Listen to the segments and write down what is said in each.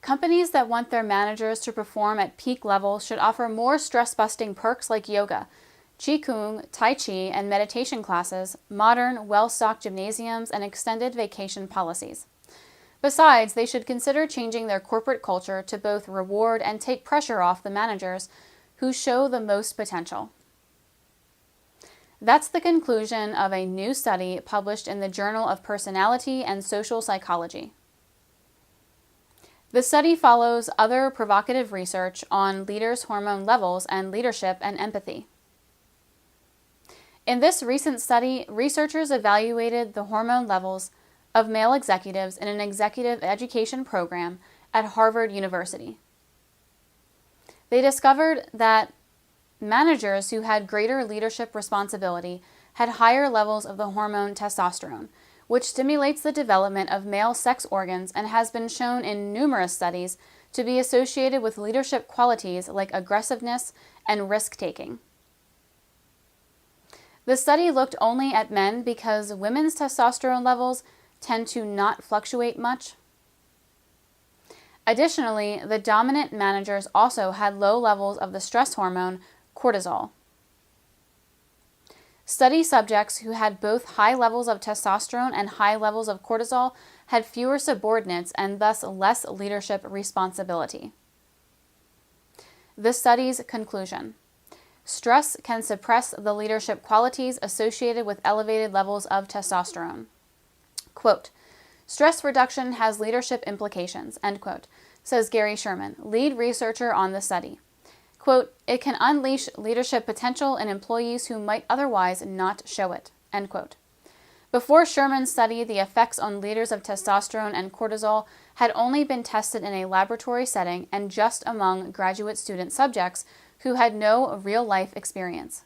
Companies that want their managers to perform at peak levels should offer more stress-busting perks like yoga, qigong, tai chi, and meditation classes, modern, well-stocked gymnasiums, and extended vacation policies. Besides, they should consider changing their corporate culture to both reward and take pressure off the managers who show the most potential. That's the conclusion of a new study published in the Journal of Personality and Social Psychology. The study follows other provocative research on leaders' hormone levels and leadership and empathy. In this recent study, researchers evaluated the hormone levels of male executives in an executive education program at Harvard University. They discovered that managers who had greater leadership responsibility had higher levels of the hormone testosterone, which stimulates the development of male sex organs and has been shown in numerous studies to be associated with leadership qualities like aggressiveness and risk-taking. The study looked only at men because women's testosterone levels tend to not fluctuate much. Additionally, the dominant managers also had low levels of the stress hormone, cortisol. Study subjects who had both high levels of testosterone and high levels of cortisol had fewer subordinates and thus less leadership responsibility. The study's conclusion: stress can suppress the leadership qualities associated with elevated levels of testosterone. Quote, "Stress reduction has leadership implications," end quote, says Gary Sherman, lead researcher on the study. Quote, "It can unleash leadership potential in employees who might otherwise not show it," end quote. Before Sherman studied the effects on leaders of testosterone and cortisol had only been tested in a laboratory setting and just among graduate student subjects who had no real-life experience.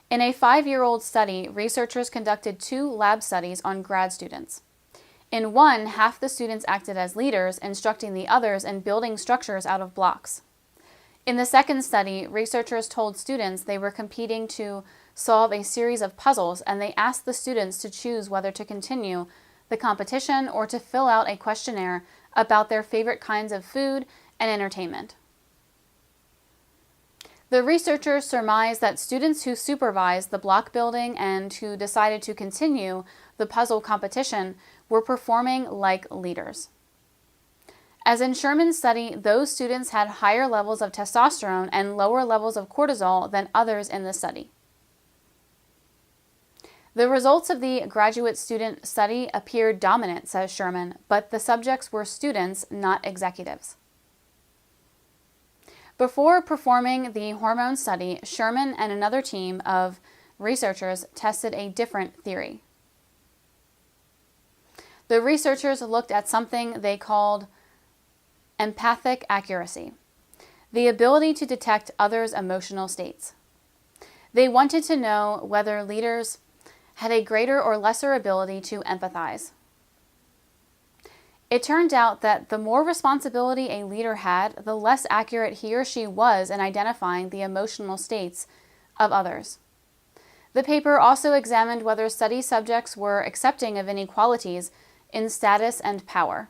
In a 5-year-old study, researchers conducted 2 lab studies on grad students. In one, half the students acted as leaders, instructing the others in building structures out of blocks. In the second study, researchers told students they were competing to solve a series of puzzles, and they asked the students to choose whether to continue the competition or to fill out a questionnaire about their favorite kinds of food and entertainment. The researchers surmised that students who supervised the block building and who decided to continue the puzzle competition were performing like leaders. As in Sherman's study, those students had higher levels of testosterone and lower levels of cortisol than others in the study. The results of the graduate student study appeared dominant, says Sherman, but the subjects were students, not executives. Before performing the hormone study, Sherman and another team of researchers tested a different theory. The researchers looked at something they called empathic accuracy, the ability to detect others' emotional states. They wanted to know whether leaders had a greater or lesser ability to empathize. It turned out that the more responsibility a leader had, the less accurate he or she was in identifying the emotional states of others. The paper also examined whether study subjects were accepting of inequalities in status and power.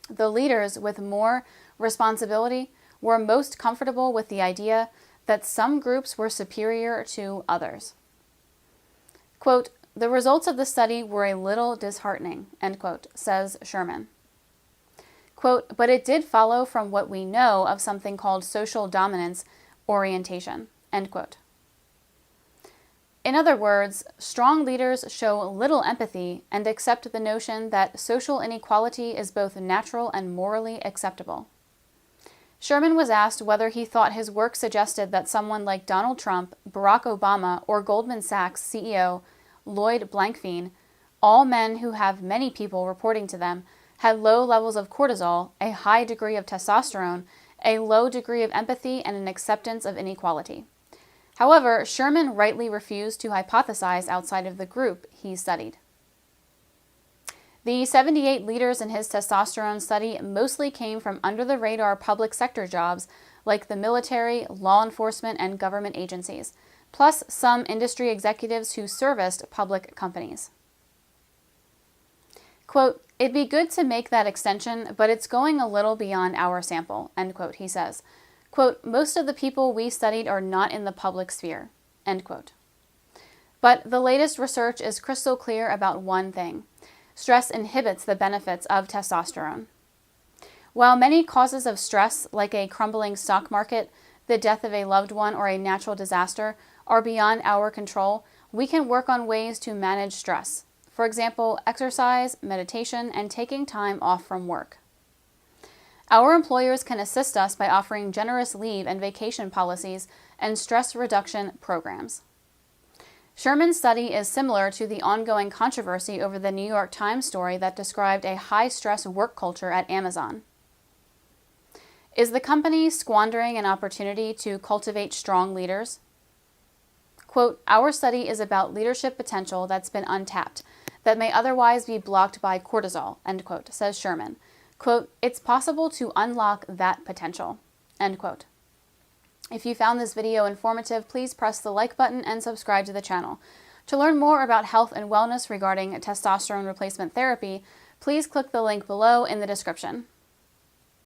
The leaders with more responsibility were most comfortable with the idea that some groups were superior to others. Quote, "The results of the study were a little disheartening," end quote, says Sherman. Quote, "But it did follow from what we know of something called social dominance orientation," end quote. In other words, strong leaders show little empathy and accept the notion that social inequality is both natural and morally acceptable. Sherman was asked whether he thought his work suggested that someone like Donald Trump, Barack Obama, or Goldman Sachs CEO Lloyd Blankfein, all men who have many people reporting to them, had low levels of cortisol, a high degree of testosterone, a low degree of empathy, and an acceptance of inequality. However, Sherman rightly refused to hypothesize outside of the group he studied. The 78 leaders in his testosterone study mostly came from under-the-radar public sector jobs like the military, law enforcement, and government agencies, plus some industry executives who serviced public companies. Quote, "It'd be good to make that extension, but it's going a little beyond our sample," end quote, he says. Quote, "Most of the people we studied are not in the public sphere," end quote. But the latest research is crystal clear about one thing. Stress inhibits the benefits of testosterone. While many causes of stress, like a crumbling stock market, the death of a loved one, or a natural disaster, are beyond our control, we can work on ways to manage stress. For example, exercise, meditation, and taking time off from work. Our employers can assist us by offering generous leave and vacation policies and stress reduction programs. Sherman's study is similar to the ongoing controversy over the New York Times story that described a high-stress work culture at Amazon. Is the company squandering an opportunity to cultivate strong leaders? Quote, "Our study is about leadership potential that's been untapped, that may otherwise be blocked by cortisol," end quote, says Sherman. Quote, "It's possible to unlock that potential," end quote. If you found this video informative, please press the like button and subscribe to the channel. To learn more about health and wellness regarding testosterone replacement therapy, please click the link below in the description.